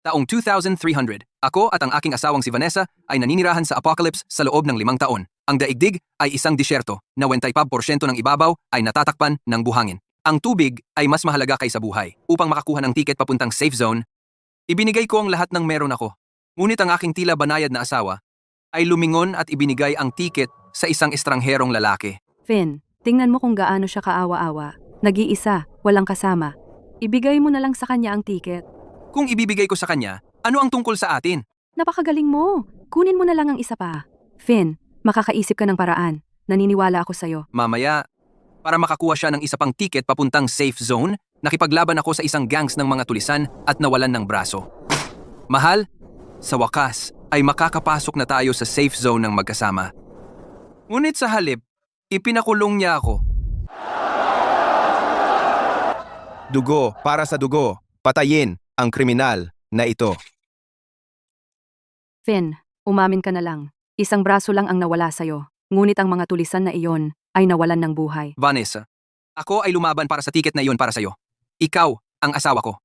Taong 2300, ako at ang aking asawang si Vanessa ay naninirahan sa Apocalypse sa loob ng 5 taon. Ang daigdig ay isang disyerto na 95% ng ibabaw ay natatakpan ng buhangin. Ang tubig ay mas mahalaga kaysa buhay. Upang makakuha ng tiket papuntang safe zone, ibinigay ko ang lahat ng meron ako. Ngunit ang aking tila banayad na asawa ay lumingon at ibinigay ang tiket sa isang estrangherong lalaki. Finn, tingnan mo kung gaano siya kaawa-awa. Nag-iisa, walang kasama. Ibigay mo na lang sa kanya ang tiket. Kung ibibigay ko sa kanya, ano ang tungkol sa atin? Napakagaling mo. Kunin mo na lang ang isa pa. Finn, makakaisip ka ng paraan. Naniniwala ako sa'yo. Mamaya, para makakuha siya ng isa pang tiket papuntang safe zone, nakipaglaban ako sa isang gangs ng mga tulisan at nawalan ng braso. Mahal, sa wakas ay makakapasok na tayo sa safe zone ng magkasama. Ngunit sa halip, ipinakulong niya ako. Dugo para sa dugo. Patayin ang kriminal na ito. Finn, umamin ka na lang. Isang braso lang ang nawala sa'yo. Ngunit ang mga tulisan na iyon ay nawalan ng buhay. Vanessa, ako ay lumaban para sa tiket na iyon para sa'yo. Ikaw ang asawa ko.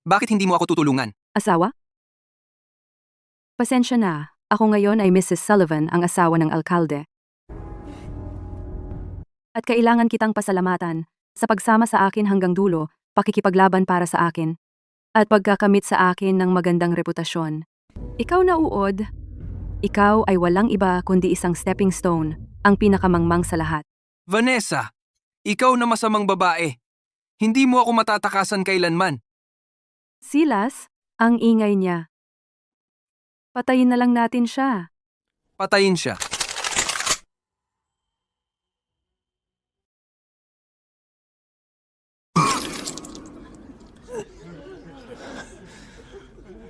Bakit hindi mo ako tutulungan? Asawa? Pasensya na. Ako ngayon ay Mrs. Sullivan, ang asawa ng alkalde. At kailangan kitang pasalamatan sa pagsama sa akin hanggang dulo, pakikipaglaban para sa akin, at pagkakamit sa akin ng magandang reputasyon. Ikaw na uod. Ikaw ay walang iba kundi isang stepping stone, ang pinakamangmang sa lahat. Vanessa, ikaw na masamang babae. Hindi mo ako matatakasan kailanman. Silas, ang ingay niya. Patayin na lang natin siya. Patayin siya.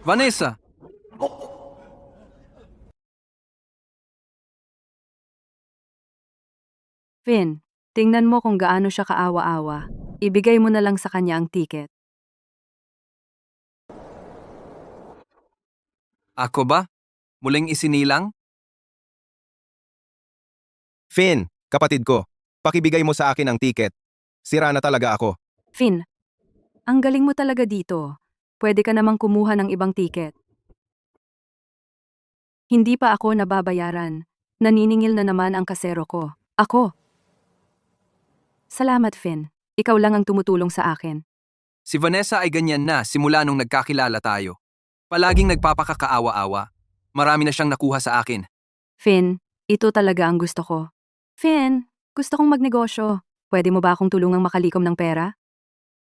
Vanessa! Finn, tingnan mo kung gaano siya kaawa-awa. Ibigay mo na lang sa kanya ang tiket. Ako ba? Muling isinilang? Finn, kapatid ko, pakibigay mo sa akin ang tiket. Sira na talaga ako. Finn, ang galing mo talaga dito. Pwede ka namang kumuha ng ibang tiket. Hindi pa ako nababayaran. Naniningil na naman ang kasero ko. Ako. Salamat, Finn. Ikaw lang ang tumutulong sa akin. Si Vanessa ay ganyan na simula nung nagkakilala tayo. Palaging nagpapakakaawa-awa. Marami na siyang nakuha sa akin. Finn, ito talaga ang gusto ko. Finn, gusto kong magnegosyo. Pwede mo ba akong tulungang makalikom ng pera?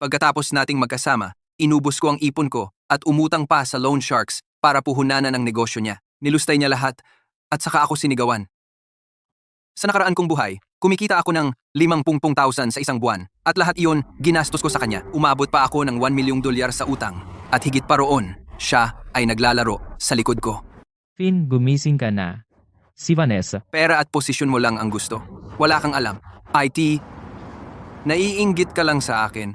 Pagkatapos nating magkasama, inubos ko ang ipon ko at umutang pa sa loan sharks para puhunanan ang negosyo niya. Nilustay niya lahat at saka ako sinigawan. Sa nakaraan kong buhay, kumikita ako ng 50,000 sa isang buwan at lahat iyon ginastos ko sa kanya. Umabot pa ako ng $1 million sa utang at higit pa roon, siya ay naglalaro sa likod ko. Finn, gumising ka na. Si Vanessa. Pera at posisyon mo lang ang gusto. Wala kang alam. IT, naiinggit ka lang sa akin.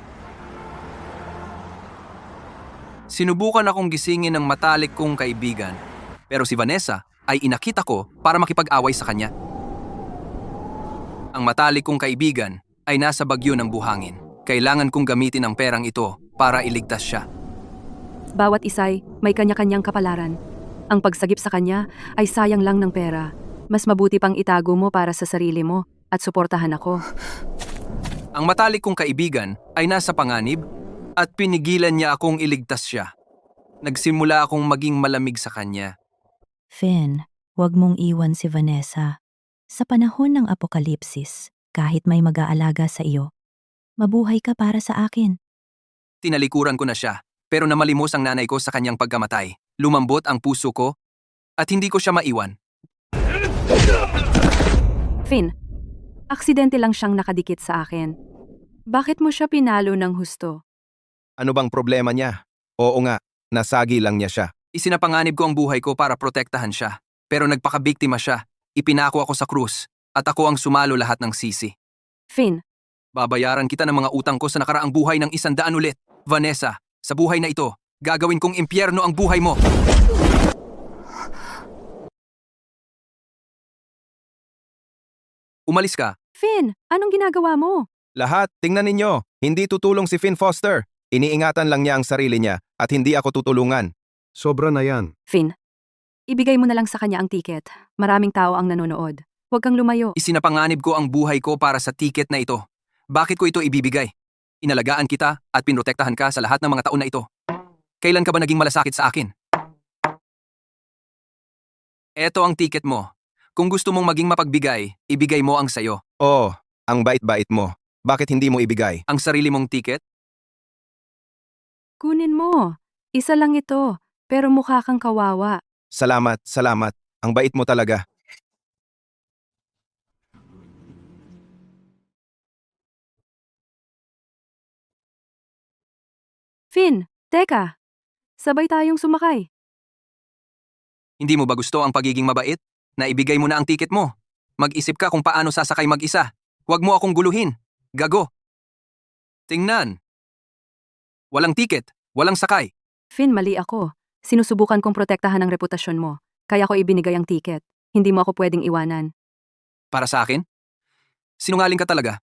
Sinubukan akong gisingin ng matalik kong kaibigan, pero si Vanessa ay inakita ko para makipag-away sa kanya. Ang matalik kong kaibigan ay nasa bagyo ng buhangin. Kailangan kong gamitin ang perang ito para iligtas siya. Bawat isa'y may kanya-kanyang kapalaran. Ang pagsagip sa kanya ay sayang lang ng pera. Mas mabuti pang itago mo para sa sarili mo at suportahan ako. Ang matalik kong kaibigan ay nasa panganib at pinigilan niya akong iligtas siya. Nagsimula akong maging malamig sa kanya. Finn, huwag mong iwan si Vanessa. Sa panahon ng apokalipsis, kahit may mag-aalaga sa iyo, mabuhay ka para sa akin. Tinalikuran ko na siya, pero namalimos ang nanay ko sa kanyang pagkamatay. Lumambot ang puso ko at hindi ko siya maiwan. Finn, aksidente lang siyang nakadikit sa akin. Bakit mo siya pinalo ng husto? Ano bang problema niya? Oo nga, nasagi lang niya siya. Isinapanganib ko ang buhay ko para protektahan siya, pero nagpakabiktima siya. Ipinako ako sa krus at ako ang sumalo lahat ng sisi. Finn, Babayaran kita ng mga utang ko sa nakaraang buhay ng 100 ulit. Vanessa, sa buhay na ito, gagawin kong impyerno ang buhay mo. Umalis ka. Finn, anong ginagawa mo? Lahat, tingnan ninyo, hindi tutulong si Finn Foster. Iniingatan lang niya ang sarili niya at hindi ako tutulungan. Sobra na yan. Finn, ibigay mo na lang sa kanya ang tiket. Maraming tao ang nanonood. Huwag kang lumayo. Isinapanganib ko ang buhay ko para sa tiket na ito. Bakit ko ito ibibigay? Inalagaan kita at pinrotektahan ka sa lahat ng mga taon na ito. Kailan ka ba naging malasakit sa akin? Eto ang tiket mo. Kung gusto mong maging mapagbigay, ibigay mo ang sayo. Oh, ang bait-bait mo. Bakit hindi mo ibigay? Ang sarili mong tiket? Kunin mo. Isa lang ito, pero mukha kang kawawa. Salamat, salamat. Ang bait mo talaga. Finn, teka. Sabay tayong sumakay. Hindi mo ba gusto ang pagiging mabait? Naibigay mo na ang tiket mo. Mag-isip ka kung paano sasakay mag-isa. Huwag mo akong guluhin. Gago. Tingnan. Walang tiket, walang sakay. Finn, mali ako. Sinusubukan kong protektahan ang reputasyon mo. Kaya ko ibinigay ang tiket. Hindi mo ako pwedeng iwanan. Para sa akin? Sinungaling ka talaga.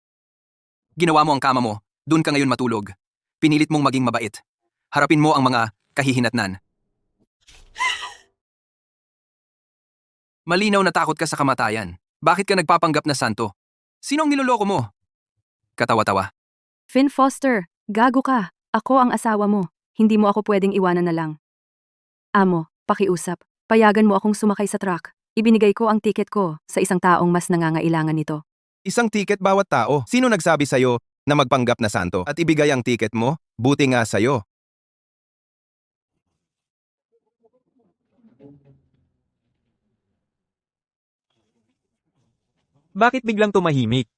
Ginawa mo ang kama mo, dun ka ngayon matulog. Pinilit mong maging mabait. Harapin mo ang mga kahihinatnan. Malinaw na takot ka sa kamatayan. Bakit ka nagpapanggap na santo? Sino ang niloloko mo? Katawa-tawa. Finn Foster, gago ka. Ako ang asawa mo. Hindi mo ako pwedeng iwanan na lang. Amo, pakiusap. Payagan mo akong sumakay sa truck. Ibinigay ko ang tiket ko sa isang taong mas nangangailangan nito. Isang tiket bawat tao. Sino nagsabi sa'yo na magpanggap na santo at ibigay ang tiket mo? Buti nga sa'yo. Bakit biglang tumahimik?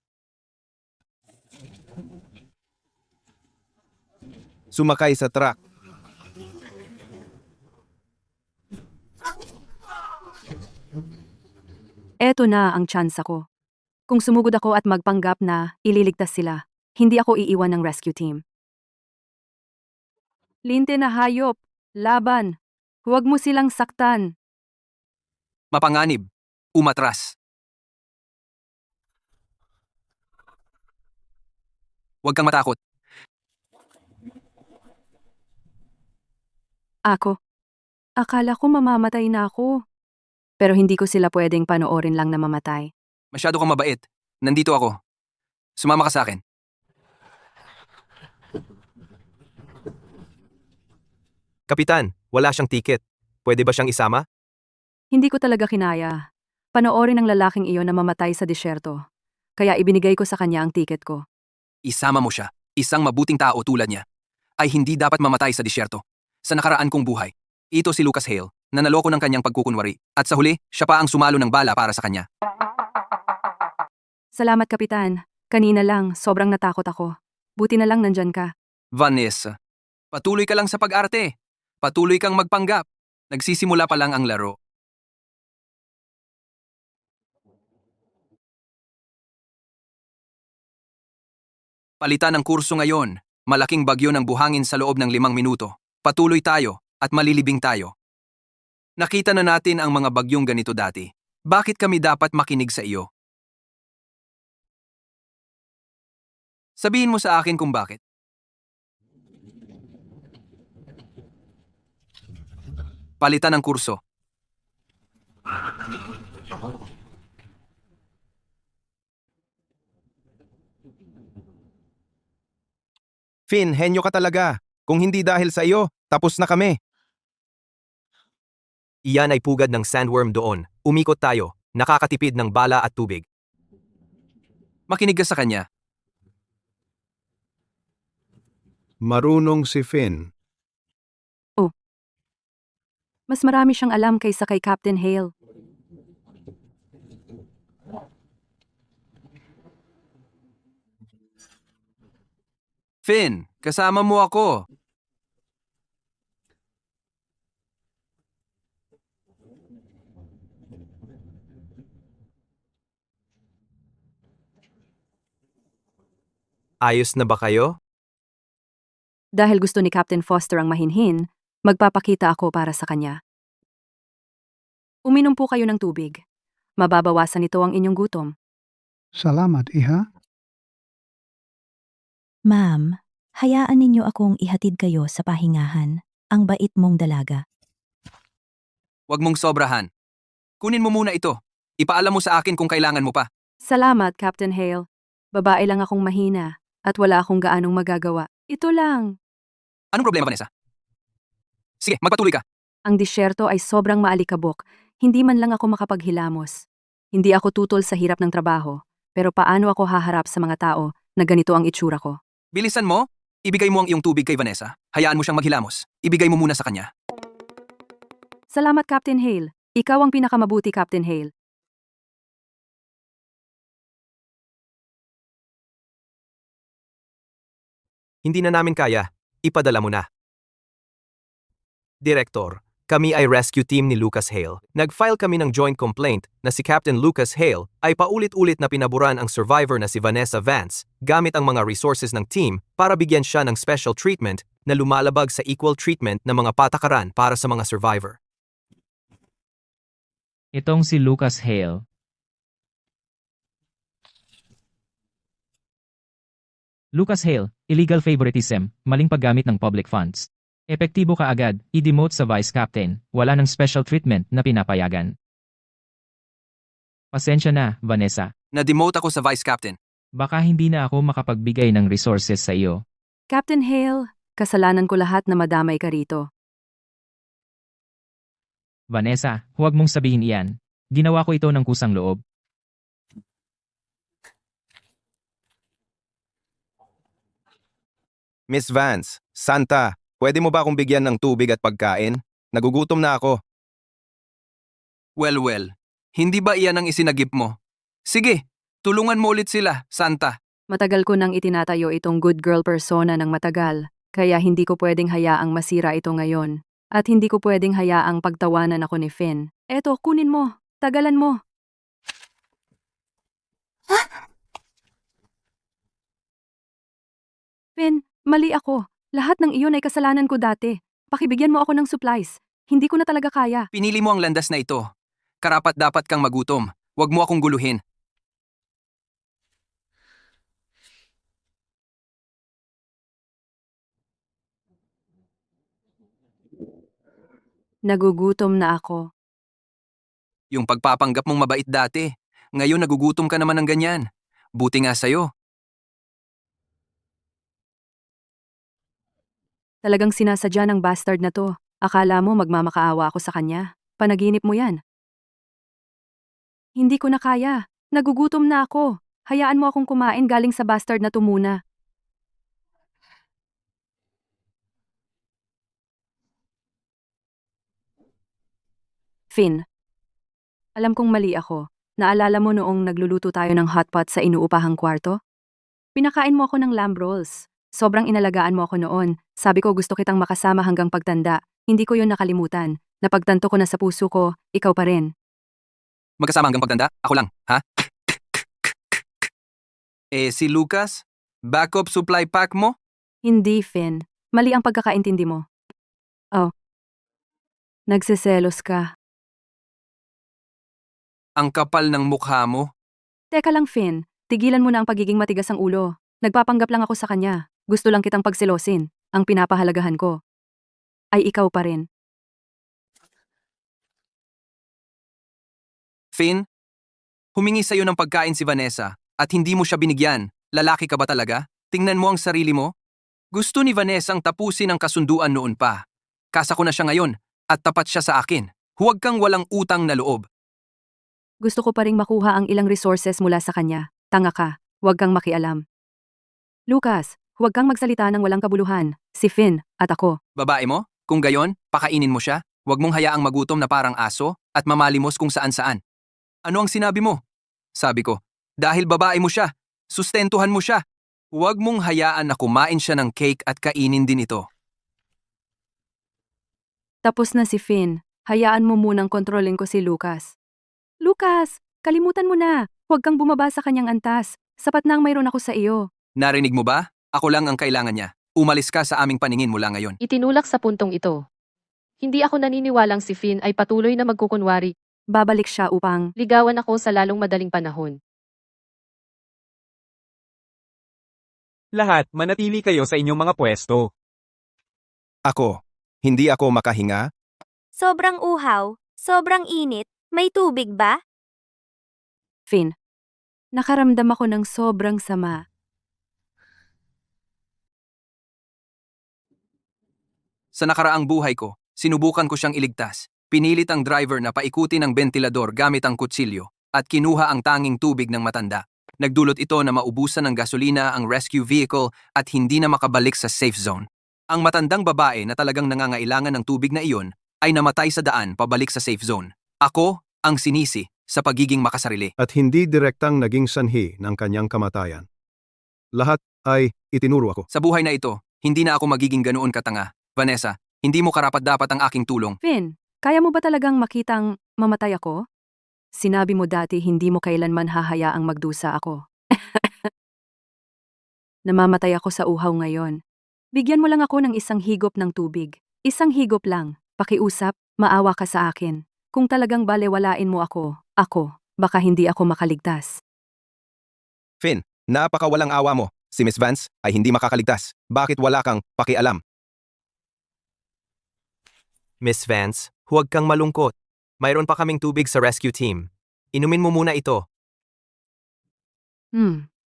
Sumakay sa truck. Eto na ang tsansa ko. Kung sumugod ako at magpanggap na ililigtas sila, hindi ako iiwan ng rescue team. Linte na hayop, laban. Huwag mo silang saktan. Mapanganib. Umatras. Huwag kang matakot. Ako. Akala ko mamamatay na ako. Pero hindi ko sila pwedeng panoorin lang na mamatay. Masyado kang mabait. Nandito ako. Sumama ka sa akin. Kapitan, wala siyang tiket. Pwede ba siyang isama? Hindi ko talaga kinaya. Panoorin ang lalaking iyon na mamatay sa disyerto. Kaya ibinigay ko sa kanya ang tiket ko. Isama mo siya. Isang mabuting tao tulad niya ay hindi dapat mamatay sa disyerto. Sa nakaraan kong buhay, ito si Lucas Hale na naloko ng kanyang pagkukunwari at sa huli, siya pa ang sumalo ng bala para sa kanya. Salamat, Kapitan. Kanina lang, sobrang natakot ako. Buti na lang nandyan ka. Vanessa, patuloy ka lang sa pag-arte. Patuloy kang magpanggap. Nagsisimula pa lang ang laro. Palitan ang kurso ngayon. Malaking bagyo ng buhangin sa loob ng 5 minuto. Patuloy tayo at malilibing tayo. Nakita na natin ang mga bagyong ganito dati. Bakit kami dapat makinig sa iyo? Sabihin mo sa akin kung bakit. Palitan ang kurso. Finn, henyo ka talaga. Kung hindi dahil sa iyo, tapos na kami. Iyan ay pugad ng sandworm doon. Umikot tayo. Nakakatipid ng bala at tubig. Makinig ka sa kanya. Marunong si Finn. Mas marami siyang alam kaysa kay Captain Hale. Finn, kasama mo ako. Ayos na ba kayo? Dahil gusto ni Captain Foster ang mahinhin, magpapakita ako para sa kanya. Uminom po kayo ng tubig. Mababawasan nito ang inyong gutom. Salamat, Iha. Ma'am, hayaan ninyo akong ihatid kayo sa pahingahan. Ang bait mong dalaga. Huwag mong sobrahan. Kunin mo muna ito. Ipaalam mo sa akin kung kailangan mo pa. Salamat, Captain Hale. Babae lang akong mahina at wala akong gaanong magagawa. Ito lang. Anong problema, Vanessa? Sige, magpatuloy ka. Ang disyerto ay sobrang maalikabok. Hindi man lang ako makapaghilamos. Hindi ako tutol sa hirap ng trabaho. Pero paano ako haharap sa mga tao na ganito ang itsura ko? Bilisan mo. Ibigay mo ang iyong tubig kay Vanessa. Hayaan mo siyang maghilamos. Ibigay mo muna sa kanya. Salamat, Captain Hale. Ikaw ang pinakamabuti, Captain Hale. Hindi na namin kaya. Ipadala mo na. Direktor, kami ay rescue team ni Lucas Hale. Nag-file kami ng joint complaint na si Captain Lucas Hale ay paulit-ulit na pinaburan ang survivor na si Vanessa Vance gamit ang mga resources ng team para bigyan siya ng special treatment na lumalabag sa equal treatment ng mga patakaran para sa mga survivor. Itong si Lucas Hale. Lucas Hale, illegal favoritism, maling paggamit ng public funds. Epektibo ka agad, i-demote sa vice captain, wala ng special treatment na pinapayagan. Pasensya na, Vanessa. Na-demote ako sa vice captain. Baka hindi na ako makapagbigay ng resources sa iyo. Captain Hale, kasalanan ko lahat na madamay ka rito. Vanessa, huwag mong sabihin iyan. Ginawa ko ito ng kusang loob. Miss Vance, Santa, pwede mo ba akong bigyan ng tubig at pagkain? Nagugutom na ako. Well. Hindi ba iyan ang isinagip mo? Sige, tulungan mo ulit sila, Santa. Matagal ko nang itinatayo itong good girl persona ng matagal, kaya hindi ko pwedeng hayaang masira ito ngayon. At hindi ko pwedeng hayaang pagtawanan ako ni Finn. Eto, kunin mo. Tagalan mo. Finn, mali ako. Lahat ng iyon ay kasalanan ko dati. Pakibigyan mo ako ng supplies. Hindi ko na talaga kaya. Pinili mo ang landas na ito. Karapat dapat kang magutom. Huwag mo akong guluhin. Nagugutom na ako. Yung pagpapanggap mong mabait dati. Ngayon nagugutom ka naman ng ganyan. Buti nga sa'yo. Talagang sinasadya ng bastard na to. Akala mo magmamakaawa ako sa kanya. Panaginip mo yan. Hindi ko na kaya. Nagugutom na ako. Hayaan mo akong kumain galing sa bastard na to muna. Finn. Alam kong mali ako. Naalala mo noong nagluluto tayo ng hotpot sa inuupahang kwarto? Pinakain mo ako ng lamb rolls. Sobrang inalagaan mo ako noon. Sabi ko gusto kitang makasama hanggang pagtanda. Hindi ko yun nakalimutan. Napagtanto ko na sa puso ko, ikaw pa rin. Magkasama hanggang pagtanda? Ako lang, ha? Si Lucas? Backup supply pack mo? Hindi, Finn. Mali ang pagkakaintindi mo. Oh. Nagseselos ka. Ang kapal ng mukha mo? Teka lang, Finn. Tigilan mo na ang pagiging matigas ang ulo. Nagpapanggap lang ako sa kanya. Gusto lang kitang pagselosin. Ang pinapahalagahan ko ay ikaw pa rin. Finn? Humingi sa'yo ng pagkain si Vanessa at hindi mo siya binigyan. Lalaki ka ba talaga? Tingnan mo ang sarili mo. Gusto ni Vanessa ang tapusin ang kasunduan noon pa. Kasa ko na siya ngayon at tapat siya sa akin. Huwag kang walang utang na loob. Gusto ko pa ring makuha ang ilang resources mula sa kanya. Tanga ka. Huwag kang makialam. Lucas, huwag kang magsalita ng walang kabuluhan. Si Finn at ako. Babae mo? Kung gayon, pakainin mo siya. Huwag mong hayaang magutom na parang aso at mamalimos kung saan-saan. Ano ang sinabi mo? Sabi ko, dahil babae mo siya, sustentuhan mo siya. Huwag mong hayaan na kumain siya ng cake at kainin din ito. Tapos na si Finn. Hayaan mo munang kontrolin ko si Lucas. Lucas, kalimutan mo na. Huwag kang bumaba sa kanyang antas. Sapat na ang mayroon ako sa iyo. Narinig mo ba? Ako lang ang kailangan niya. Umalis ka sa aming paningin mula ngayon. Itinulak sa puntong ito. Hindi ako naniniwalang si Finn ay patuloy na magkukunwari. Babalik siya upang Ligawan ako sa lalong madaling panahon. Lahat, manatili kayo sa inyong mga pwesto. Ako, hindi ako makahinga? Sobrang uhaw. Sobrang init. May tubig ba? Finn, nakaramdam ako ng sobrang sama. Sa nakaraang buhay ko, sinubukan ko siyang iligtas. Pinilit ang driver na paikutin ang bentilador gamit ang kutsilyo at kinuha ang tanging tubig ng matanda. Nagdulot ito na maubusan ng gasolina ang rescue vehicle at hindi na makabalik sa safe zone. Ang matandang babae na talagang nangangailangan ng tubig na iyon ay namatay sa daan pabalik sa safe zone. Ako ang sinisi sa pagiging makasarili. At hindi direktang naging sanhi ng kanyang kamatayan. Lahat ay itinuro ako. Sa buhay na ito, hindi na ako magiging ganoon katanga. Vanessa, hindi mo karapat-dapat ang aking tulong. Finn, kaya mo ba talagang makitang mamatay ako? Sinabi mo dati hindi mo kailanman hahayaang magdusa ako. Namamatay ako sa uhaw ngayon. Bigyan mo lang ako ng isang higop ng tubig. Isang higop lang. Pakiusap, maawa ka sa akin. Kung talagang balewalain mo ako, baka hindi ako makaligtas. Finn, napakawalang awa mo. Si Miss Vance ay hindi makakaligtas. Bakit wala kang pakialam? Miss Vance, huwag kang malungkot. Mayroon pa kaming tubig sa rescue team. Inumin mo muna ito.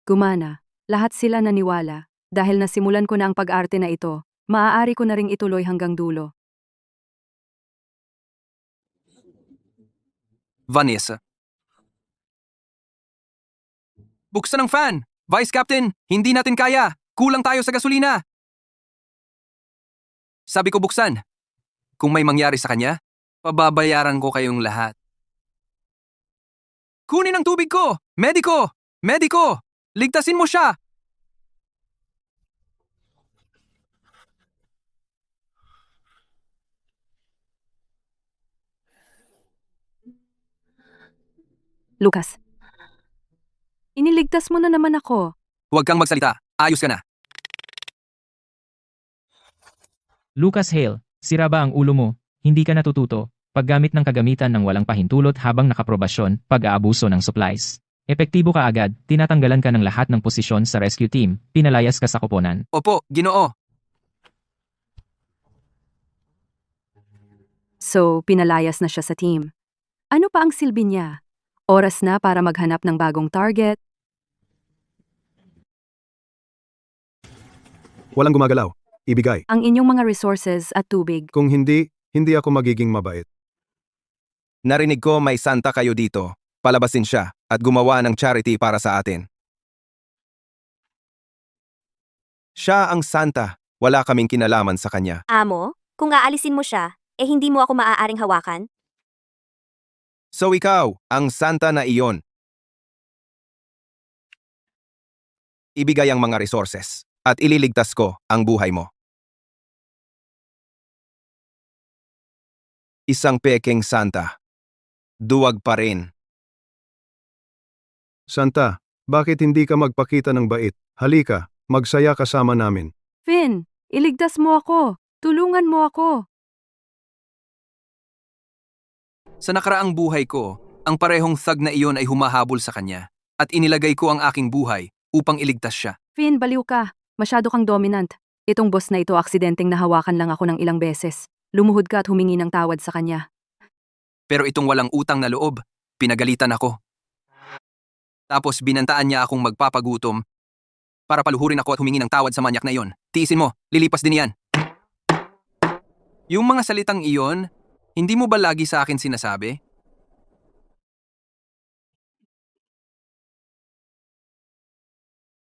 Gumana. Lahat sila naniwala. Dahil nasimulan ko na ang pag-arte na ito, maaari ko na ring ituloy hanggang dulo. Vanessa. Buksan ang fan! Vice Captain, hindi natin kaya! Kulang tayo sa gasolina! Sabi ko buksan. Kung may mangyari sa kanya, pababayaran ko kayong lahat. Kunin ang tubig ko! Mediko! Mediko! Ligtasin mo siya! Lucas. Iniligtas mo na naman ako. Huwag kang magsalita. Ayos ka na. Lucas Hale, sira ba ang ulo mo? Hindi ka natututo. Paggamit ng kagamitan ng walang pahintulot habang nakaprobasyon, pag-aabuso ng supplies. Epektibo ka agad, tinatanggalan ka ng lahat ng posisyon sa rescue team, pinalayas ka sa koponan. Opo, Ginoo. So, pinalayas na siya sa team. Ano pa ang silbi niya? Oras na para maghanap ng bagong target. Walang gumagalaw. Ibigay. Ang inyong mga resources at tubig. Kung hindi ako magiging mabait. Narinig ko may santa kayo dito. Palabasin siya at gumawa ng charity para sa atin. Siya ang santa. Wala kaming kinalaman sa kanya. Amo, kung aalisin mo siya, hindi mo ako maaaring hawakan? So ikaw, ang santa na iyon. Ibigay ang mga resources at ililigtas ko ang buhay mo. Isang pekeng santa. Duwag pa rin. Santa, bakit hindi ka magpakita ng bait? Halika, magsaya kasama namin. Finn, iligtas mo ako. Tulungan mo ako. Sa nakaraang buhay ko, ang parehong thug na iyon ay humahabol sa kanya at inilagay ko ang aking buhay upang iligtas siya. Finn, baliw ka. Masyado kang dominant. Itong boss na ito aksidenteng nahawakan lang ako ng ilang beses. Lumuhod ka at humingi ng tawad sa kanya. Pero itong walang utang na loob, pinagalitan ako. Tapos binantaan niya akong magpapagutom para paluhurin ako at humingi ng tawad sa manyak na iyon. Tiisin mo, lilipas din yan. Yung mga salitang iyon, hindi mo ba lagi sa akin sinasabi?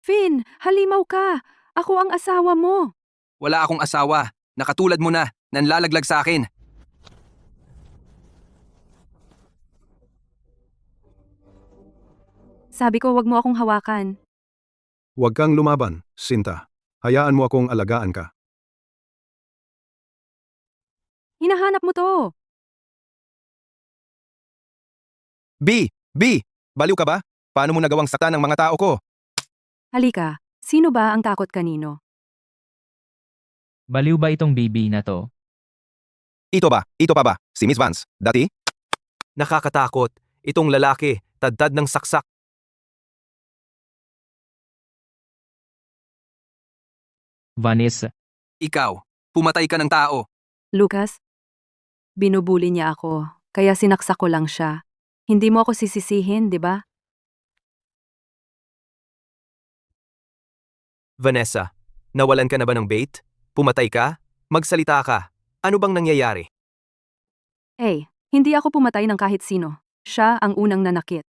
Finn, halimaw ka. Ako ang asawa mo. Wala akong asawa. Nakatulad mo na, nanlalaglag sa akin. Sabi ko wag mo akong hawakan. Huwag kang lumaban, Sinta. Hayaan mo akong alagaan ka. Hinahanap mo to. B! Baliw ka ba? Paano mo nagawang saktan ng mga tao ko? Halika, sino ba ang takot kanino? Baliw ba itong baby na to? Ito pa ba? Si Miss Vance, dati? Nakakatakot. Itong lalaki, tadtad ng saksak. Vanessa, Ikaw, pumatay ka ng tao. Lucas, binubuli niya ako. kaya sinaksak ko lang siya. Hindi mo ako sisisihin, di ba? Vanessa, nawalan ka na ba ng bait? Pumatay ka? Magsalita ka. Ano bang nangyayari? Hindi ako pumatay ng kahit sino. Siya ang unang nanakit.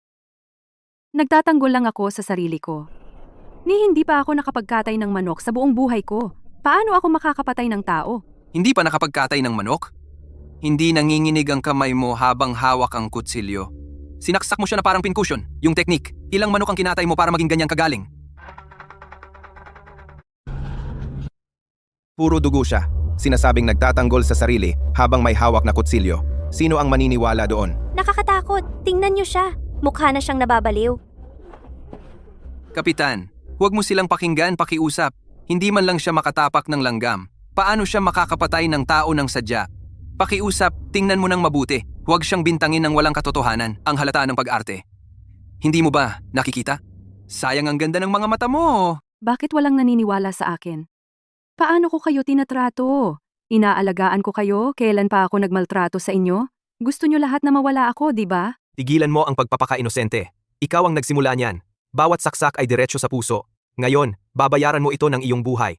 Nagtatanggol lang ako sa sarili ko. Hindi pa ako nakapagkatay ng manok sa buong buhay ko. Paano ako makakapatay ng tao? Hindi pa nakapagkatay ng manok? Hindi nanginginig ang kamay mo habang hawak ang kutsilyo. Sinaksak mo siya na parang pincushion. Yung technique, ilang manok ang kinatay mo para maging ganyang kagaling? Puro dugo siya. Sinasabing nagtatanggol sa sarili habang may hawak na kutsilyo. Sino ang maniniwala doon? Nakakatakot. Tingnan niyo siya. Mukha na siyang nababaliw. Kapitan, huwag mo silang pakinggan, pakiusap. Hindi man lang siya makatapak ng langgam. Paano siya makakapatay ng tao ng sadya? Pakiusap, tingnan mo ng mabuti. Huwag siyang bintangin ng walang katotohanan, ang halata ng pag-arte. Hindi mo ba nakikita? Sayang ang ganda ng mga mata mo. Bakit walang naniniwala sa akin? Paano ko kayo tinatrato? Inaalagaan ko kayo, kailan pa ako nagmaltrato sa inyo? Gusto nyo lahat na mawala ako, di ba? Tigilan mo ang pagpapaka-inosente. Ikaw ang nagsimula niyan. Bawat saksak ay diretsyo sa puso. Ngayon, babayaran mo ito ng iyong buhay.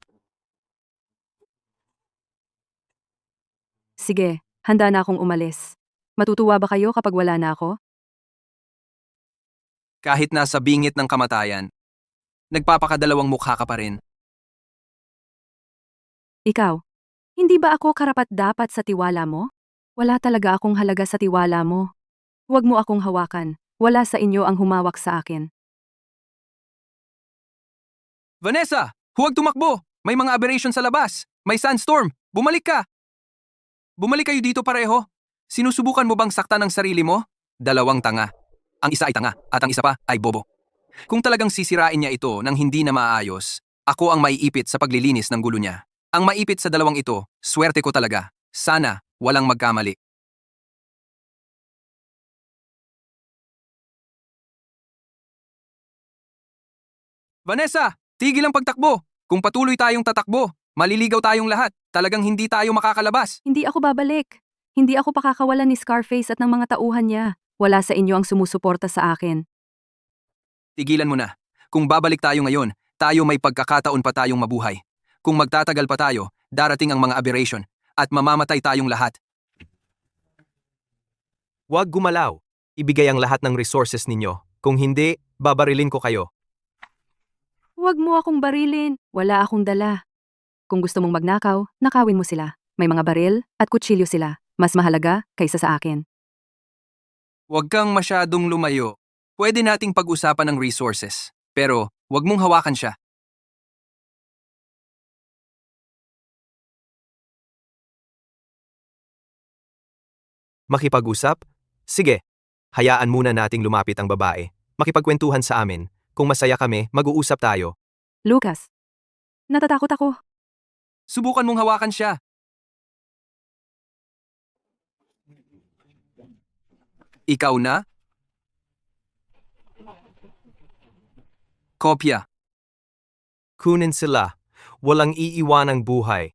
Sige, handa na akong umalis. Matutuwa ba kayo kapag wala na ako? Kahit nasa bingit ng kamatayan, nagpapakadalawang mukha ka pa rin. Ikaw, hindi ba ako karapat-dapat sa tiwala mo? Wala talaga akong halaga sa tiwala mo. Huwag mo akong hawakan. Wala sa inyo ang humawak sa akin. Vanessa, huwag tumakbo! May mga aberration sa labas. May sandstorm. Bumalik ka! Bumalik kayo dito pareho. Sinusubukan mo bang saktan ang sarili mo? Dalawang tanga. Ang isa ay tanga at ang isa pa ay bobo. Kung talagang sisirain niya ito nang hindi na maayos, ako ang maiipit sa paglilinis ng gulo niya. Ang maipit sa dalawang ito, swerte ko talaga. Sana walang magkamali. Vanessa, tigil ang pagtakbo. Kung patuloy tayong tatakbo, maliligaw tayong lahat. Talagang hindi tayo makakalabas. Hindi ako babalik. Hindi ako pakakawalan ni Scarface at ng mga tauhan niya. Wala sa inyo ang sumusuporta sa akin. Tigilan mo na. Kung babalik tayo ngayon, tayo may pagkakataon pa tayong mabuhay. Kung magtatagal pa tayo, darating ang mga aberration at mamamatay tayong lahat. Huwag gumalaw. Ibigay ang lahat ng resources ninyo. Kung hindi, babarilin ko kayo. Huwag mo akong barilin. Wala akong dala. Kung gusto mong magnakaw, nakawin mo sila. May mga baril at kutsilyo sila. Mas mahalaga kaysa sa akin. Huwag kang masyadong lumayo. Pwede nating pag-usapan ng resources. Pero, huwag mong hawakan siya. Makipag-usap? Sige. Hayaan muna nating lumapit ang babae. Makipagkwentuhan sa amin. Kung masaya kami, mag-uusap tayo. Lucas, natatakot ako. Subukan mong hawakan siya. Ikaw na? Kopya. Kunin sila. Walang iiwanang buhay.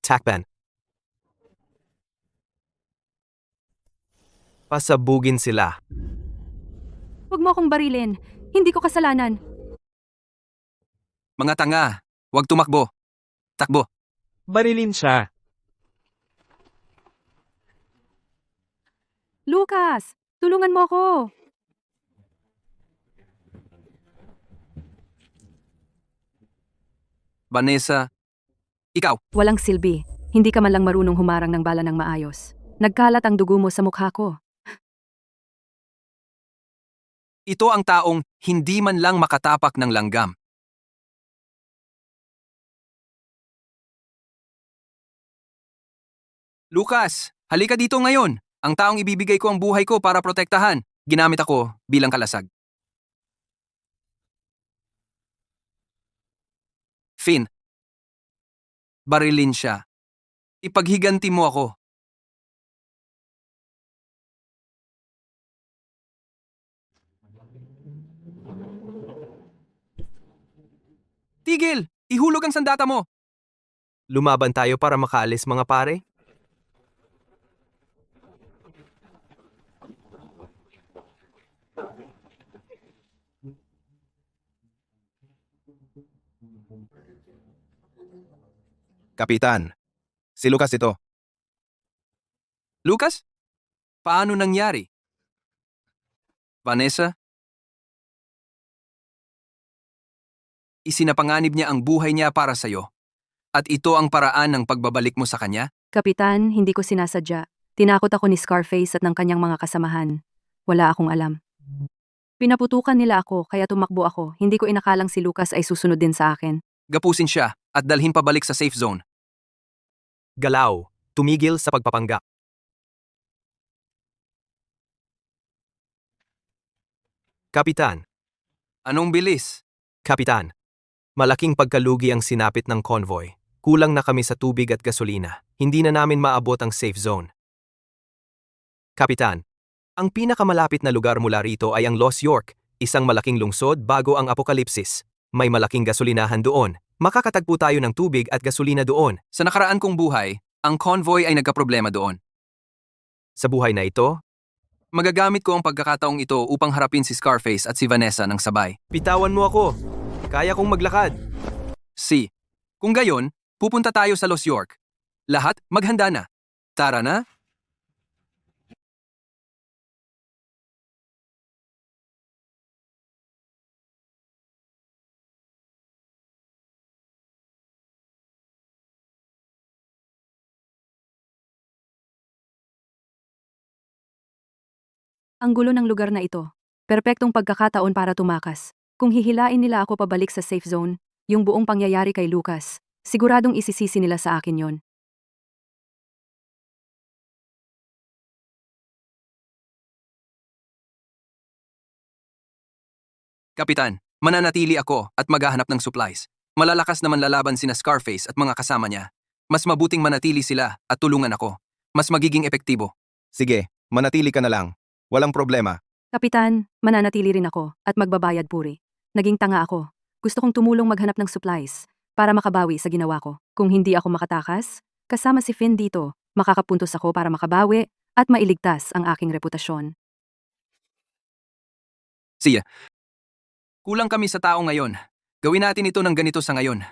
Takpan. Pasabugin sila. Huwag mo akong barilin. Hindi ko kasalanan. Mga tanga. Huwag tumakbo. Takbo. Barilin siya. Lucas, tulungan mo ako. Vanessa. Ikaw. Walang silbi. Hindi ka man lang marunong humarang ng bala ng maayos. Nagkalat ang dugo mo sa mukha ko. Ito ang taong hindi man lang makatapak ng langgam. Lucas, halika dito ngayon. Ang taong ibibigay ko ang buhay ko para protektahan. Ginamit ako bilang kalasag. Finn. Barilin siya. Ipaghiganti mo ako. Tigil! Ihulog ang sandata mo! Lumaban tayo para makaalis mga pare? Kapitan, si Lucas ito. Lucas? Paano nangyari? Vanessa? Isinapanganib niya ang buhay niya para sa'yo. At ito ang paraan ng pagbabalik mo sa kanya? Kapitan, hindi ko sinasadya. Tinakot ako ni Scarface at ng kanyang mga kasamahan. Wala akong alam. Pinaputukan nila ako kaya tumakbo ako. Hindi ko inakalang si Lucas ay susunod din sa akin. Gapusin siya at dalhin pabalik sa safe zone. Galaw, tumigil sa pagpapanggap. Kapitan, Anong bilis? Kapitan, malaking pagkalugi ang sinapit ng convoy. Kulang na kami sa tubig at gasolina. Hindi na namin maabot ang safe zone. Kapitan, ang pinakamalapit na lugar mula rito ay ang Los York, isang malaking lungsod bago ang apokalipsis. May malaking gasolinahan doon. Makakatagpo tayo ng tubig at gasolina doon. Sa nakaraan kong buhay, ang convoy ay nagkaproblema doon. Sa buhay na ito, Magagamit ko ang pagkakataong ito upang harapin si Scarface at si Vanessa ng sabay. bitawan mo ako. Kaya kong maglakad. C. Kung gayon, pupunta tayo sa Los York. Lahat maghanda na. Tara na. Ang gulo ng lugar na ito. Perpektong pagkakataon para tumakas. Kung hihilain nila ako pabalik sa safe zone, yung buong pangyayari kay Lucas, siguradong isisisi nila sa akin yon. Kapitan, mananatili ako at maghahanap ng supplies. Malalakas naman lalaban sina Scarface at mga kasama niya. Mas mabuting manatili sila at tulungan ako. Mas magiging epektibo. Sige, manatili ka na lang. Walang problema. Kapitan, mananatili rin ako at magbabayad puri. Naging tanga ako. Gusto kong tumulong maghanap ng supplies para makabawi sa ginawa ko. Kung hindi ako makatakas, kasama si Finn dito, makakapuntos ako para makabawi at mailigtas ang aking reputasyon. Siya. Kulang kami sa tao ngayon. Gawin natin ito ng ganito sa ngayon.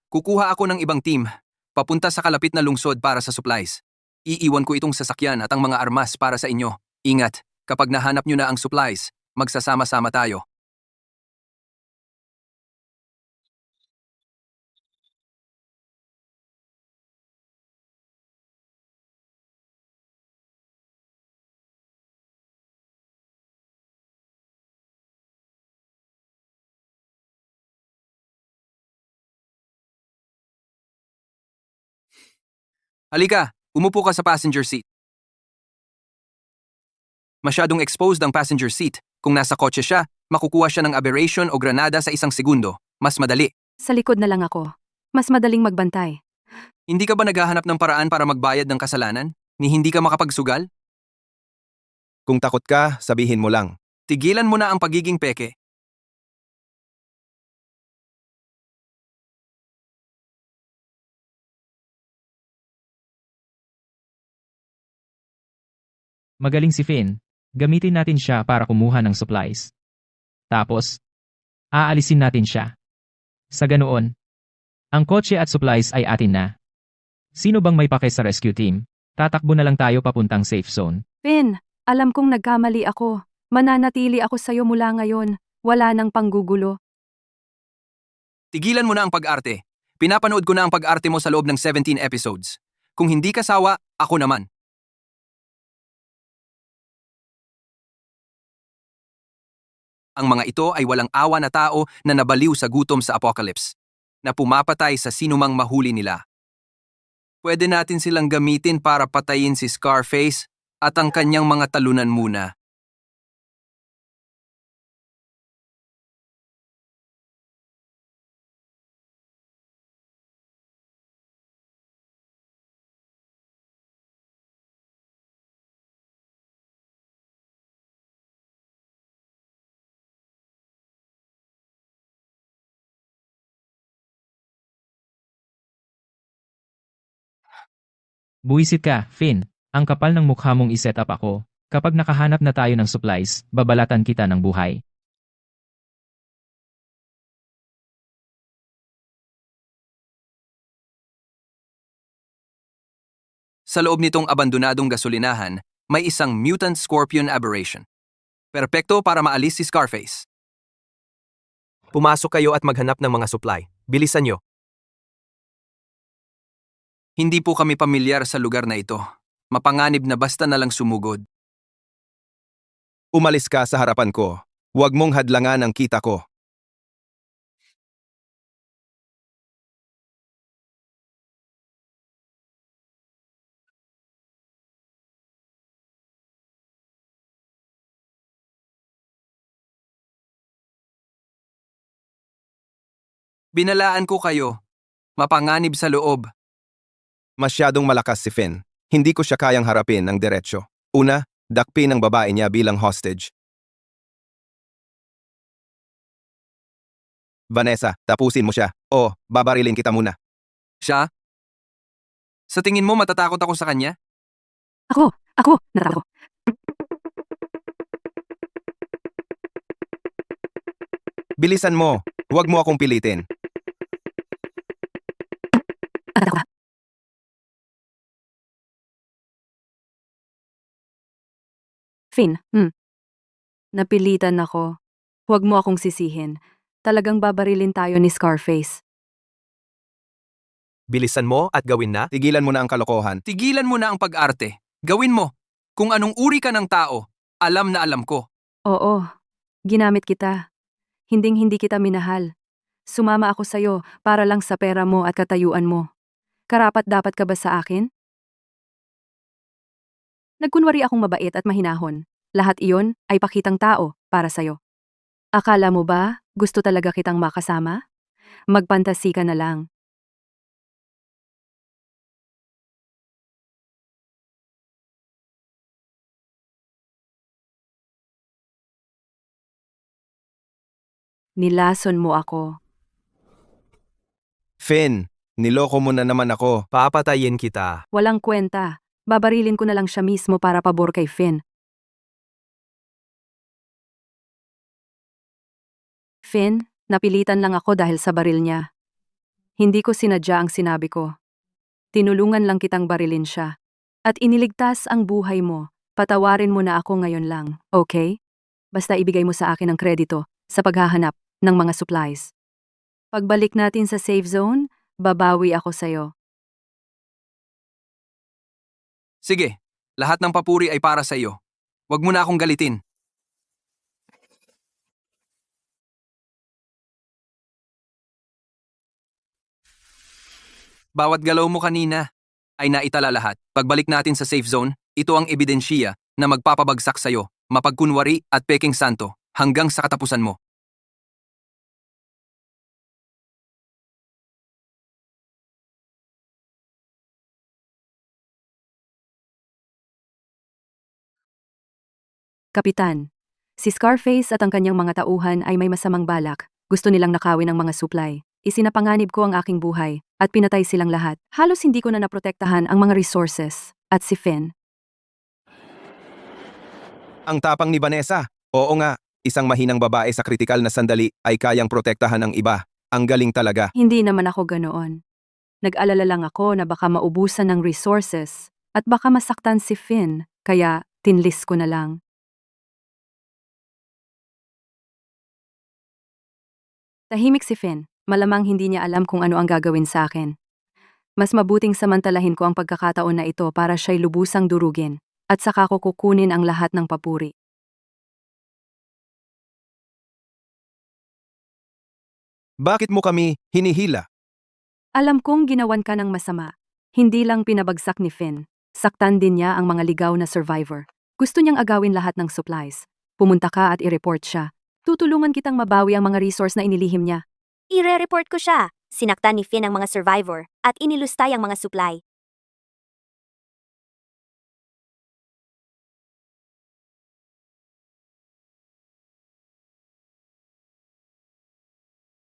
Kukuha ako ng ibang team, papunta sa kalapit na lungsod para sa supplies. Iiwan ko itong sasakyan at ang mga armas para sa inyo. Ingat, kapag nahanap nyo na ang supplies, magsasama-sama tayo. Halika, umupo ka sa passenger seat. Masyadong exposed ang passenger seat. Kung nasa kotse siya, makukuha siya ng aberration o granada sa 1 segundo. Mas madali. Sa likod na lang ako. Mas madaling magbantay. Hindi ka ba naghahanap ng paraan para magbayad ng kasalanan? Ni hindi ka makapagsugal? Kung takot ka, sabihin mo lang. Tigilan mo na ang pagiging peke. Magaling si Finn. Gamitin natin siya para kumuha ng supplies. Tapos, aalisin natin siya. Sa ganoon, ang kotse at supplies ay atin na. Sino bang may pake sa rescue team? Tatakbo na lang tayo papuntang safe zone. Finn, alam kong nagkamali ako. Mananatili ako sa'yo mula ngayon. Wala nang panggugulo. Tigilan mo na ang pag-arte. Pinapanood ko na ang pag-arte mo sa loob ng 17 episodes. Kung hindi ka sawa, ako naman. Ang mga ito ay walang awa na tao na nabaliw sa gutom sa apocalypse, na pumapatay sa sinumang mahuli nila. Pwede natin silang gamitin para patayin si Scarface at ang kanyang mga talunan muna. Buwisit ka, Finn. Ang kapal ng mukha mong iset up ako. Kapag nakahanap na tayo ng supplies, babalatan kita ng buhay. Sa loob nitong abandonadong gasolinahan, may isang mutant scorpion aberration. Perpekto para maalis si Scarface. Pumasok kayo at maghanap ng mga supply. Bilisan nyo. Hindi po kami pamilyar sa lugar na ito. Mapanganib na basta na lang sumugod. Umalis ka sa harapan ko. Huwag mong hadlangan ang kita ko. Binalaan ko kayo. Mapanganib sa loob. Masyadong malakas si Finn. Hindi ko siya kayang harapin ng diretsyo. Una, dakpin ang babae niya bilang hostage. Vanessa, tapusin mo siya. O, babarilin kita muna. Siya? Sa tingin mo matatakot ako sa kanya? Ako, natatakot. Bilisan mo. Huwag mo akong pilitin. Finn, napilitan ako. Huwag mo akong sisihin. Talagang babarilin tayo ni Scarface. Bilisan mo at gawin na. Tigilan mo na ang kalokohan. Tigilan mo na ang pag-arte. Gawin mo. Kung anong uri ka ng tao, alam na alam ko. Oo, ginamit kita. Hinding-hindi kita minahal. Sumama ako sa'yo para lang sa pera mo at katayuan mo. Karapat-dapat ka ba sa akin? Nagkunwari akong mabait at mahinahon. Lahat iyon ay pakitang tao para sa'yo. Akala mo ba gusto talaga kitang makasama? Magpantasi ka na lang. Nilason mo ako. Finn, niloko mo na naman ako. Papatayin kita. Walang kwenta. Babarilin ko na lang siya mismo para pabor kay Finn. Finn, napilitan lang ako dahil sa baril niya. Hindi ko sinadya ang sinabi ko. Tinulungan lang kitang barilin siya. At iniligtas ang buhay mo. Patawarin mo na ako ngayon lang, okay? Basta ibigay mo sa akin ang kredito sa paghahanap ng mga supplies. Pagbalik natin sa safe zone, babawi ako sa'yo. Sige, lahat ng papuri ay para sa iyo. Huwag mo na akong galitin. Bawat galaw mo kanina ay naitala lahat. Pagbalik natin sa safe zone, ito ang ebidensya na magpapabagsak sa'yo, mapagkunwari at peking santo hanggang sa katapusan mo. Kapitan, si Scarface at ang kanyang mga tauhan ay may masamang balak. Gusto nilang nakawin ang mga supply. Isinapanganib ko ang aking buhay at pinatay silang lahat. Halos hindi ko na naprotektahan ang mga resources at si Finn. Ang tapang ni Vanessa. Oo nga, isang mahinang babae sa kritikal na sandali ay kayang protektahan ang iba. Ang galing talaga. Hindi naman ako ganoon. Nag-alala lang ako na baka maubusan ng resources at baka masaktan si Finn, kaya tinlis ko na lang. Tahimik si Finn. Malamang hindi niya alam kung ano ang gagawin sa akin. Mas mabuting samantalahin ko ang pagkakataon na ito para siya'y lubusang durugin at saka ko kukunin ang lahat ng papuri. Bakit mo kami hinihila? Alam kong ginawan ka ng masama. Hindi lang pinabagsak ni Finn. Saktan din niya ang mga ligaw na survivor. Gusto niyang agawin lahat ng supplies. Pumunta ka at i-report siya. Tutulungan kitang mabawi ang mga resource na inilihim niya. Ire-report ko siya. Sinaktan ni Finn ang mga survivor at inilustay ang mga supply.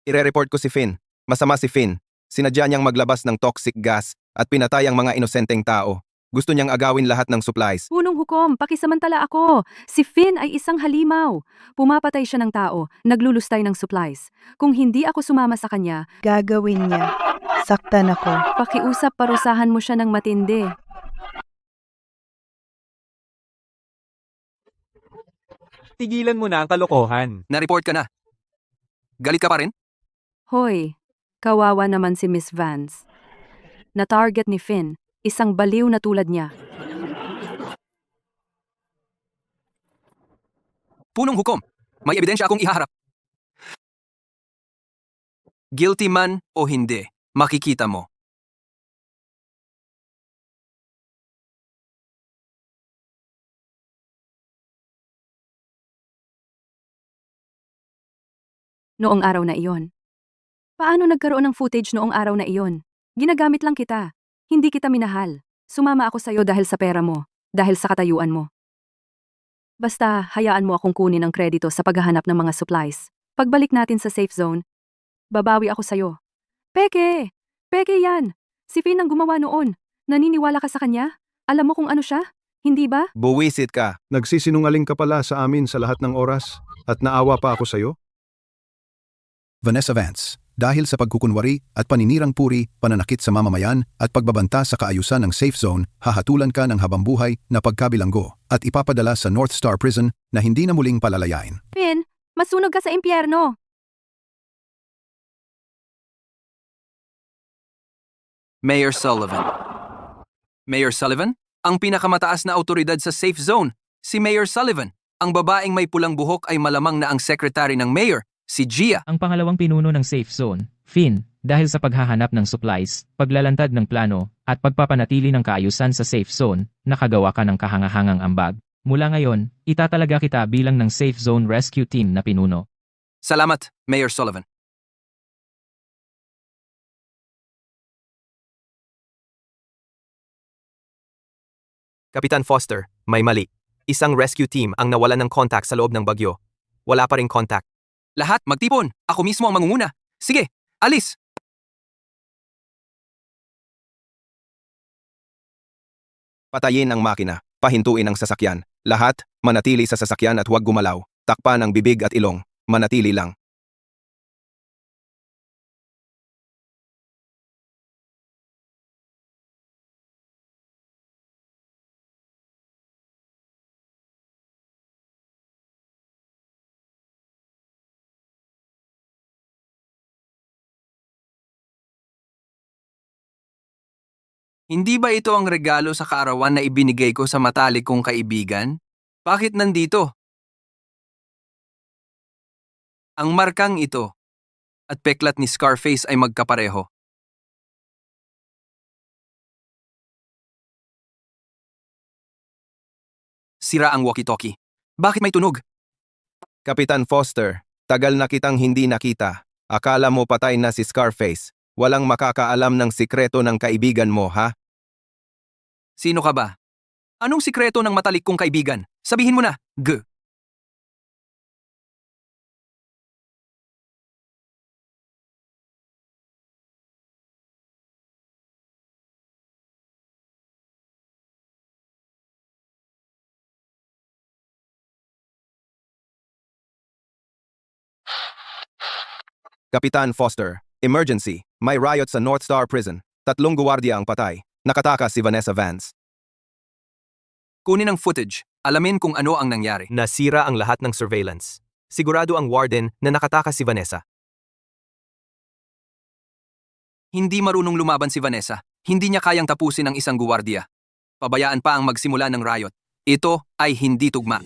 Ire-report ko si Finn. Masama si Finn. Sinadya niyang maglabas ng toxic gas at pinatay ang mga inosenteng tao. Gusto niyang agawin lahat ng supplies. Punong hukom, pakisamantala ako. Si Finn ay isang halimaw. Pumapatay siya ng tao, naglulustay ng supplies. Kung hindi ako sumama sa kanya, Gagawin niya. Saktan ako. pakiusap parusahan mo siya ng matindi. Tigilan mo na ang kalokohan. Na-report ka na. Galit ka pa rin? Hoy, kawawa naman si Miss Vance. Na-target ni Finn, isang baliw na tulad niya. Punong hukom. May ebidensya akong ihaharap. Guilty man o hindi, makikita mo. Noong araw na iyon. Paano nagkaroon ng footage noong araw na iyon? Ginagamit lang kita. Hindi kita minahal. Sumama ako sa'yo dahil sa pera mo, dahil sa katayuan mo. Basta, hayaan mo akong kunin ang kredito sa paghahanap ng mga supplies. Pagbalik natin sa safe zone, babawi ako sa'yo. Peke! Peke yan! Si Finn ang gumawa noon. Naniniwala ka sa kanya? Alam mo kung ano siya? Hindi ba? Buwisit ka. Nagsisinungaling ka pala sa amin sa lahat ng oras at naawa pa ako sa'yo? Vanessa Vance, dahil sa pagkukunwari at paninirang puri, pananakit sa mamamayan at pagbabanta sa kaayusan ng safe zone, hahatulan ka ng habambuhay na pagkabilanggo at ipapadala sa North Star Prison na hindi na muling palalayain. Finn, masunog ka sa impyerno! Mayor Sullivan. Mayor Sullivan? Ang pinakamataas na autoridad sa safe zone, si Mayor Sullivan. Ang babaeng may pulang buhok ay malamang na ang secretary ng mayor, si Gia. Ang pangalawang pinuno ng safe zone, Finn, dahil sa paghahanap ng supplies, paglalantad ng plano, at pagpapanatili ng kaayusan sa safe zone, nakagawa ka ng kahangahangang ambag. Mula ngayon, itatalaga kita bilang ng safe zone rescue team na pinuno. Salamat, Mayor Sullivan. Kapitan Foster, may mali. Isang rescue team ang nawalan ng contact sa loob ng bagyo. Wala pa ring contact. Lahat magtipon. Ako mismo ang mangunguna. Sige, alis! Patayin ang makina. Pahintuin ang sasakyan. Lahat, manatili sa sasakyan at huwag gumalaw. Takpan ang bibig at ilong. Manatili lang. Hindi ba ito ang regalo sa kaarawan na ibinigay ko sa matalik kong kaibigan? Bakit nandito? Ang markang ito at peklat ni Scarface ay magkapareho. Sira ang walkie-talkie. Bakit may tunog? Kapitan Foster, tagal na kitang hindi nakita. Akala mo patay na si Scarface. Walang makakaalam ng sikreto ng kaibigan mo, ha? Sino ka ba? Anong sikreto ng matalik kong kaibigan? Sabihin mo na, G. Kapitan Foster, emergency. May riot sa North Star Prison. 3 guwardiya ang patay. Nakatakas si Vanessa Vance. Kunin ang footage. Alamin kung ano ang nangyari. Nasira ang lahat ng surveillance. Sigurado ang warden na nakatakas si Vanessa. Hindi marunong lumaban si Vanessa. Hindi niya kayang tapusin ang isang guwardiya. Pabayaan pa ang magsimula ng riot. Ito ay hindi tugma.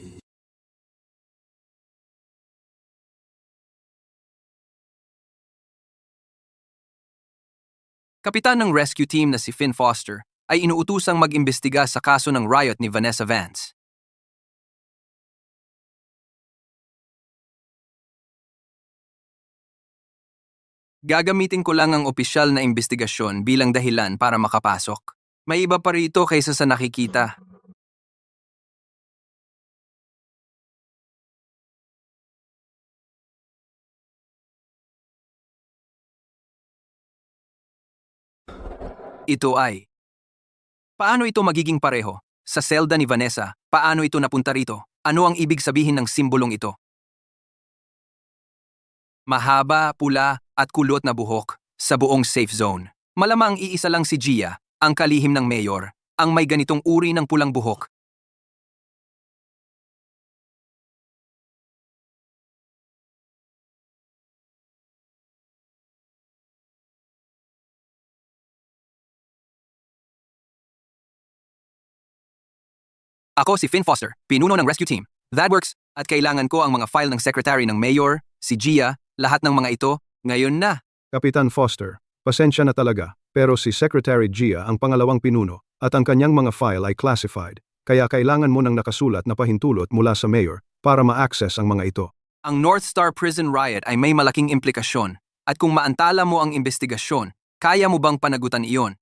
Kapitan ng rescue team na si Finn Foster ay inuutusang mag-imbestiga sa kaso ng riot ni Vanessa Vance. Gagamitin ko lang ang opisyal na imbestigasyon bilang dahilan para makapasok. May iba pa rito kaysa sa nakikita. Ito ay. Paano ito magiging pareho? Sa selda ni Vanessa, paano ito napunta rito? Ano ang ibig sabihin ng simbolong ito? Mahaba, pula, at kulot na buhok sa buong safe zone. Malamang iisa lang si Gia, ang kalihim ng mayor, ang may ganitong uri ng pulang buhok. Ako si Finn Foster, pinuno ng rescue team. That works. At kailangan ko ang mga file ng secretary ng mayor, si Gia, lahat ng mga ito, ngayon na. Kapitan Foster, pasensya na talaga, pero si Secretary Gia ang pangalawang pinuno at ang kanyang mga file ay classified, kaya kailangan mo ng nakasulat na pahintulot mula sa mayor para ma-access ang mga ito. Ang North Star Prison Riot ay may malaking implikasyon. At kung maantala mo ang investigasyon, kaya mo bang panagutan iyon?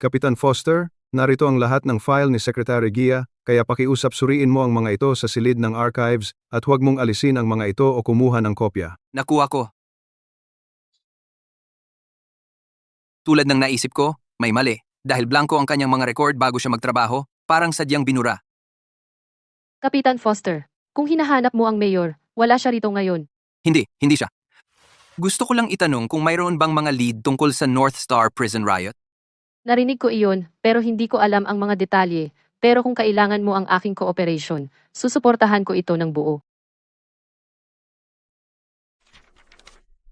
Kapitan Foster, narito ang lahat ng file ni Secretary Gia, kaya pakiusap suriin mo ang mga ito sa silid ng archives at huwag mong alisin ang mga ito o kumuha ng kopya. Nakuha ko. Tulad ng naisip ko, may mali. Dahil blanco ang kanyang mga record bago siya magtrabaho, parang sadyang binura. Kapitan Foster, kung hinahanap mo ang mayor, wala siya rito ngayon. Hindi siya. Gusto ko lang itanong kung mayroon bang mga lead tungkol sa North Star Prison Riot? Narinig ko iyon, pero hindi ko alam ang mga detalye. Pero kung kailangan mo ang aking cooperation, susuportahan ko ito ng buo.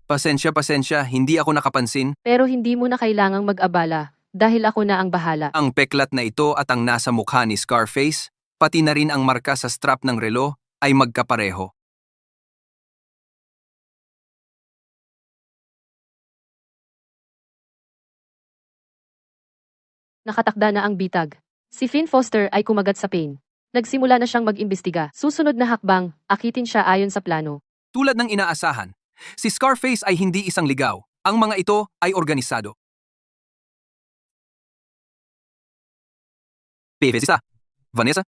Pasensya, hindi ako nakapansin. Pero hindi mo na kailangang mag-abala, dahil ako na ang bahala. Ang peklat na ito at ang nasa mukha ni Scarface, pati na rin ang marka sa strap ng relo, ay magkapareho. Nakatakda na ang bitag. Si Finn Foster ay kumagat sa pain. Nagsimula na siyang mag-imbestiga. Susunod na hakbang, akitin siya ayon sa plano. Tulad ng inaasahan, si Scarface ay hindi isang ligaw. Ang mga ito ay organisado. PVC Vanessa?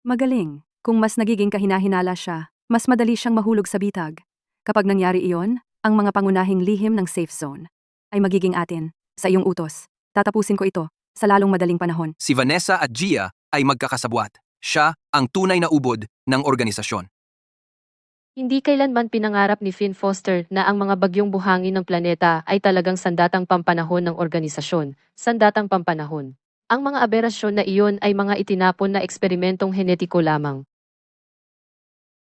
Magaling. Kung mas nagiging kahinahinala siya, mas madali siyang mahulog sa bitag. Kapag nangyari iyon, ang mga pangunahing lihim ng safe zone ay magiging atin sa iyong utos. Tatapusin ko ito sa lalong madaling panahon. Si Vanessa at Gia ay magkakasabwat. Siya ang tunay na ubod ng organisasyon. Hindi kailanman pinangarap ni Finn Foster na ang mga bagyong buhangin ng planeta ay talagang sandatang pampanahon ng organisasyon. Sandatang pampanahon. Ang mga aberasyon na iyon ay mga itinapon na eksperimentong henetiko lamang.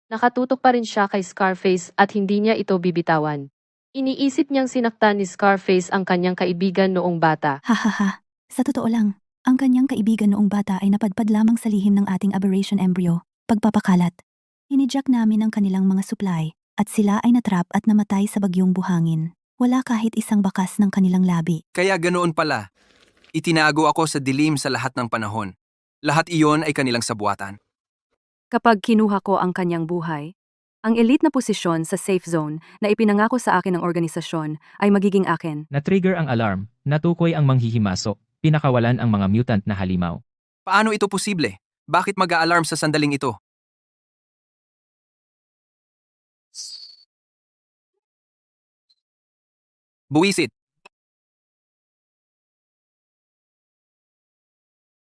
Nakatutok pa rin siya kay Scarface at hindi niya ito bibitawan. Iniisip niyang sinaktan ni Scarface ang kanyang kaibigan noong bata. Hahaha, sa totoo lang, ang kanyang kaibigan noong bata ay napadpad lamang sa lihim ng ating aberration embryo, pagpapakalat. Inijak namin ang kanilang mga supply, at sila ay natrap at namatay sa bagyong buhangin. Wala kahit isang bakas ng kanilang labi. Kaya ganoon pala. Itinago ako sa dilim sa lahat ng panahon. Lahat iyon ay kanilang sabuatan. Kapag kinuha ko ang kanyang buhay, ang elite na posisyon sa safe zone na ipinangako sa akin ng organisasyon ay magiging akin. Na-trigger ang alarm, natukoy ang manghihimasok, pinakawalan ang mga mutant na halimaw. Paano ito posible? Bakit mag-a-alarm sa sandaling ito? Buwisit.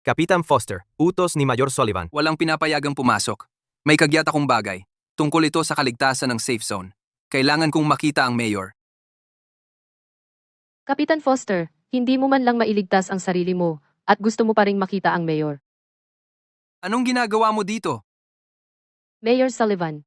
Kapitan Foster, utos ni Mayor Sullivan. Walang pinapayagang pumasok. May kagyat akong bagay. Tungkol ito sa kaligtasan ng safe zone. Kailangan kong makita ang mayor. Kapitan Foster, hindi mo man lang mailigtas ang sarili mo at gusto mo pa ring makita ang mayor. Anong ginagawa mo dito? Mayor Sullivan.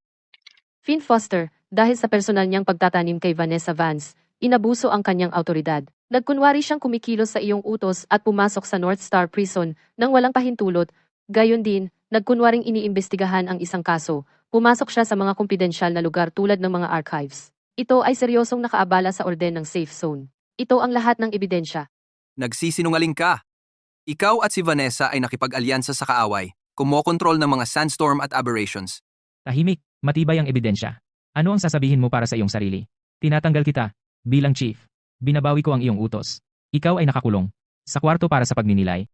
Finn Foster, dahil sa personal niyang pagtatanim kay Vanessa Vance, inabuso ang kanyang autoridad. Nagkunwari siyang kumikilos sa iyong utos at pumasok sa North Star Prison nang walang pahintulot. Gayon din, nagkunwaring iniimbestigahan ang isang kaso. Pumasok siya sa mga kumpidensyal na lugar tulad ng mga archives. Ito ay seryosong nakaabala sa orden ng safe zone. Ito ang lahat ng ebidensya. Nagsisinungaling ka. Ikaw at si Vanessa ay nakipag-alyansa sa kaaway, kumokontrol ng mga sandstorm at aberrations. Tahimik, matibay ang ebidensya. Ano ang sasabihin mo para sa iyong sarili? Tinatanggal kita, bilang chief. Binabawi ko ang iyong utos. Ikaw ay nakakulong. Sa kwarto para sa pagninilay.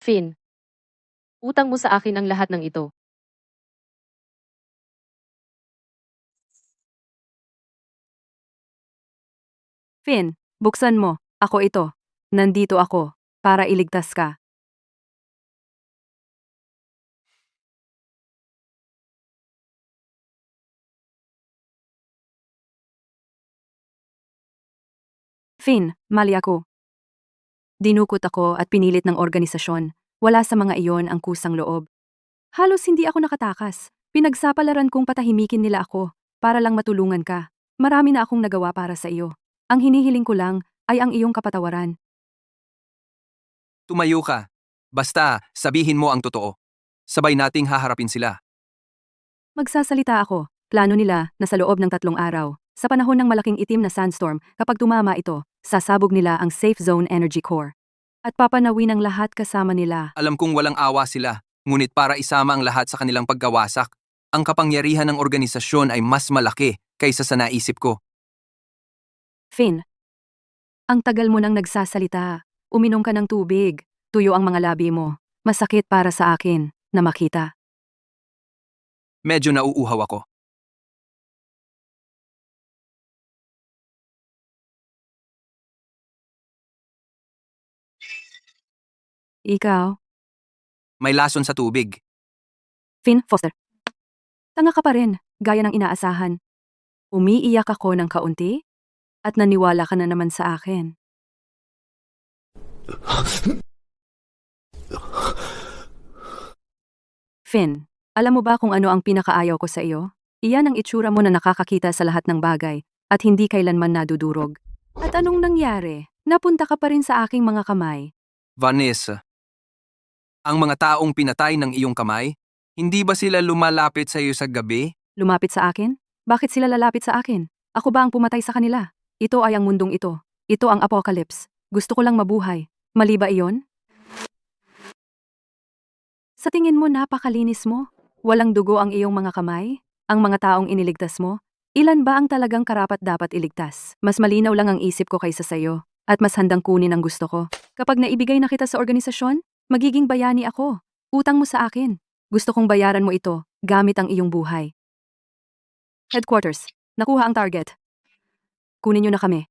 Finn. Utang mo sa akin ang lahat ng ito. Finn, buksan mo. Ako ito. Nandito ako para iligtas ka. Finn, mali ako. Dinukot ako at pinilit ng organisasyon. Wala sa mga iyon ang kusang loob. Halos hindi ako nakatakas. Pinagsapalaran kong patahimikin nila ako para lang matulungan ka. Marami na akong nagawa para sa iyo. Ang hinihiling ko lang ay ang iyong kapatawaran. Tumayo ka. Basta, sabihin mo ang totoo. Sabay nating haharapin sila. Magsasalita ako. Plano nila na sa loob ng 3 araw, sa panahon ng malaking itim na sandstorm, kapag tumama ito, sasabog nila ang Safe Zone Energy Core. At papanawin ang lahat kasama nila. Alam kong walang awa sila, ngunit para isama ang lahat sa kanilang pagkawasak, ang kapangyarihan ng organisasyon ay mas malaki kaysa sa naisip ko. Finn, ang tagal mo nang nagsasalita. Uminom ka ng tubig. Tuyo ang mga labi mo. Masakit para sa akin na makita. Medyo nauuhaw ako. Ikaw, May lason sa tubig. Finn Foster. Tanga ka pa rin, gaya ng inaasahan. Umiiyak ako ng kaunti at naniwala ka na naman sa akin. Finn, alam mo ba kung ano ang pinakaayaw ko sa iyo? Iyan ang itsura mo na nakakakita sa lahat ng bagay at hindi kailanman nadudurog. At anong nangyari? Napunta ka pa rin sa aking mga kamay. Vanessa, ang mga taong pinatay ng iyong kamay, hindi ba sila lumalapit sa iyo sa gabi? Lumapit sa akin? Bakit sila lalapit sa akin? Ako ba ang pumatay sa kanila? Ito ay ang mundong ito. Ito ang apocalypse. Gusto ko lang mabuhay. Mali ba iyon? Sa tingin mo napakalinis mo? Walang dugo ang iyong mga kamay? Ang mga taong iniligtas mo? Ilan ba ang talagang karapat dapat iligtas? Mas malinaw lang ang isip ko kaysa sa iyo, at mas handang kunin ang gusto ko. Kapag naibigay na kita sa organisasyon, magiging bayani ako. Utang mo sa akin. Gusto kong bayaran mo ito, gamit ang iyong buhay. Headquarters, nakuha ang target. Kunin niyo na kami.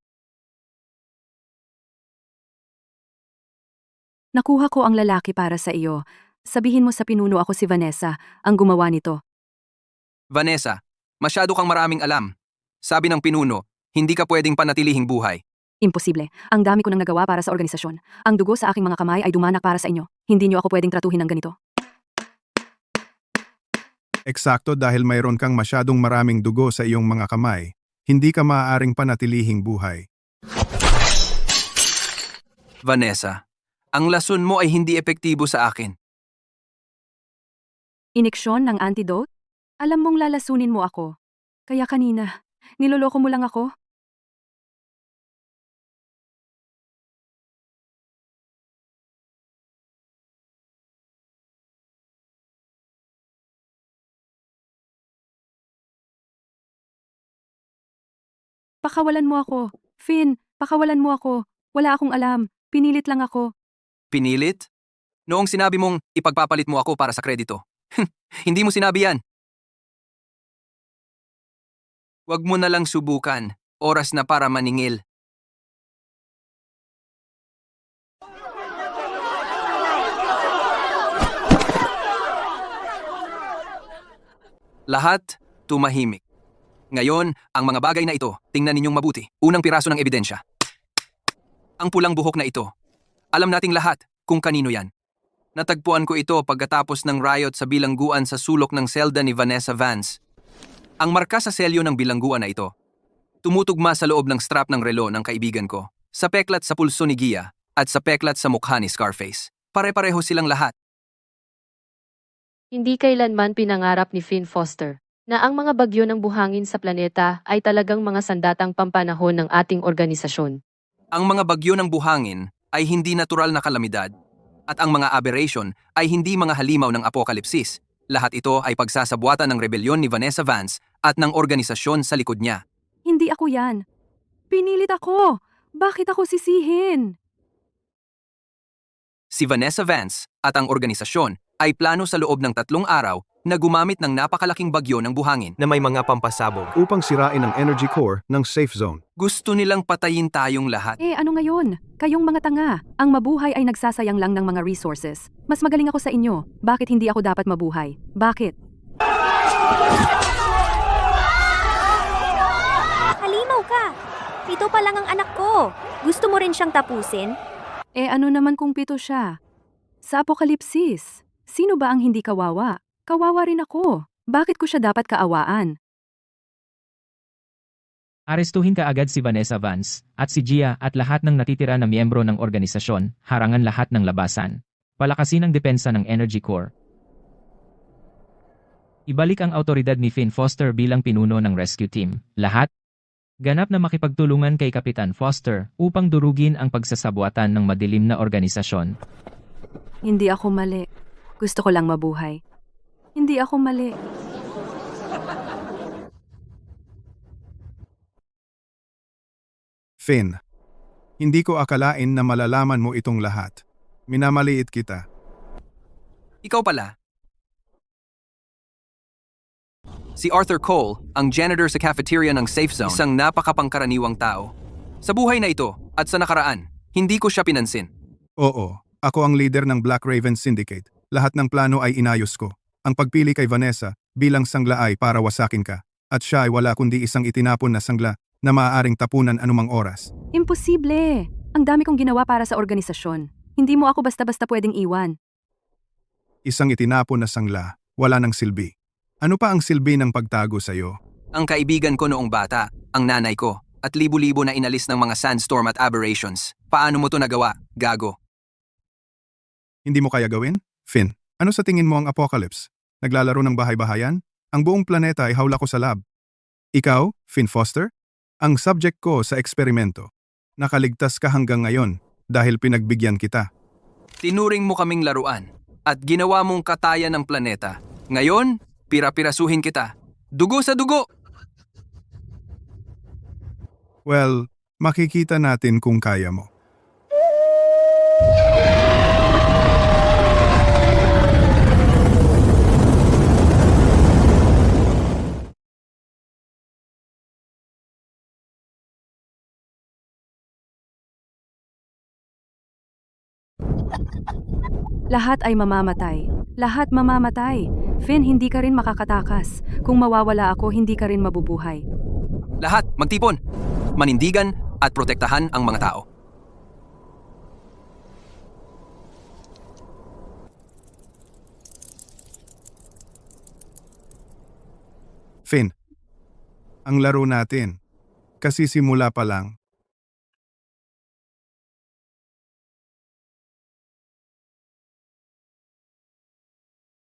Nakuha ko ang lalaki para sa iyo. Sabihin mo sa pinuno ako si Vanessa, ang gumawa nito. Vanessa, masyado kang maraming alam. Sabi ng pinuno, hindi ka pwedeng panatilihing buhay. Imposible. Ang dami ko nang nagawa para sa organisasyon. Ang dugo sa aking mga kamay ay dumanak para sa inyo. Hindi niyo ako pwedeng tratuhin ng ganito. Eksakto, dahil mayroon kang masyadong maraming dugo sa iyong mga kamay, hindi ka maaaring panatilihing buhay. Vanessa, ang lason mo ay hindi epektibo sa akin. Iniksyon ng antidote? Alam mong lalasunin mo ako. Kaya kanina, niloloko mo lang ako? Pakawalan mo ako. Finn, pakawalan mo ako. Wala akong alam. Pinilit lang ako. Pinilit? Noong sinabi mong ipagpapalit mo ako para sa kredito. Hindi mo sinabi yan. Huwag mo na lang subukan. Oras na para maningil. Lahat tumahimik. Ngayon, ang mga bagay na ito, tingnan ninyong mabuti. Unang piraso ng ebidensya. Ang pulang buhok na ito. Alam nating lahat kung kanino yan. Natagpuan ko ito pagkatapos ng riot sa bilangguan sa sulok ng selda ni Vanessa Vance. Ang marka sa selyo ng bilangguan na ito, tumutugma sa loob ng strap ng relo ng kaibigan ko, sa peklat sa pulso ni Gia, at sa peklat sa mukha ni Scarface. Pare-pareho silang lahat. Hindi kailanman pinangarap ni Finn Foster na ang mga bagyo ng buhangin sa planeta ay talagang mga sandatang pampanahon ng ating organisasyon. Ang mga bagyo ng buhangin ay hindi natural na kalamidad, at ang mga aberration ay hindi mga halimaw ng apokalipsis. Lahat ito ay pagsasabuatan ng rebelyon ni Vanessa Vance at ng organisasyon sa likod niya. Hindi ako yan. Pinilit ako. Bakit ako sisihin? Si Vanessa Vance at ang organisasyon ay plano sa loob ng 3 araw na gumamit ng napakalaking bagyo ng buhangin Na may mga pampasabog. Upang sirain ang energy core ng safe zone. Gusto nilang patayin tayong lahat. Ano ngayon? Kayong mga tanga. Ang mabuhay ay nagsasayang lang ng mga resources. Mas magaling ako sa inyo. Bakit hindi ako dapat mabuhay? Bakit? Halimaw ka! Pito pa lang ang anak ko. Gusto mo rin siyang tapusin? Ano naman kung 7 siya? Sa apokalipsis, sino ba ang hindi kawawa? Kawawa rin ako. Bakit ko siya dapat kaawaan? Arestuhin ka agad si Vanessa Vance, at si Gia at lahat ng natitira na miyembro ng organisasyon, harangan lahat ng labasan. Palakasin ang depensa ng Energy Corps. Ibalik ang autoridad ni Finn Foster bilang pinuno ng rescue team. Lahat, ganap na makipagtulungan kay Kapitan Foster upang durugin ang pagsasabuatan ng madilim na organisasyon. Hindi ako mali. Gusto ko lang mabuhay. Hindi ako mali. Finn, hindi ko akalain na malalaman mo itong lahat. Minamaliit kita. Ikaw pala. Si Arthur Cole, ang janitor sa cafeteria ng Safe Zone, isang napakapangkaraniwang tao. Sa buhay na ito at sa nakaraan, hindi ko siya pinansin. Oo, ako ang leader ng Black Raven Syndicate. Lahat ng plano ay inayos ko. Ang pagpili kay Vanessa bilang sangla ay para wasakin ka. At siya ay wala kundi isang itinapon na sangla na maaaring tapunan anumang oras. Imposible! Ang dami kong ginawa para sa organisasyon. Hindi mo ako basta-basta pwedeng iwan. Isang itinapon na sangla, wala ng silbi. Ano pa ang silbi ng pagtago sa'yo? Ang kaibigan ko noong bata, ang nanay ko, at libu-libo na inalis ng mga sandstorm at aberrations. Paano mo to nagawa, gago? Hindi mo kaya gawin? Finn, ano sa tingin mo ang apocalypse? Naglalaro ng bahay-bahayan? Ang buong planeta ay hawla ko sa lab. Ikaw, Finn Foster? Ang subject ko sa eksperimento. Nakaligtas ka hanggang ngayon dahil pinagbigyan kita. Tinuring mo kaming laruan at ginawa mong kataya ng planeta. Ngayon, pira-pirasuhin kita. Dugo sa dugo! Well, makikita natin kung kaya mo. Lahat ay mamamatay. Lahat mamamatay. Finn, hindi ka rin makakatakas. Kung mawawala ako, hindi ka rin mabubuhay. Lahat, magtipon, manindigan at protektahan ang mga tao. Finn, ang laro natin. Kasi simula pa lang,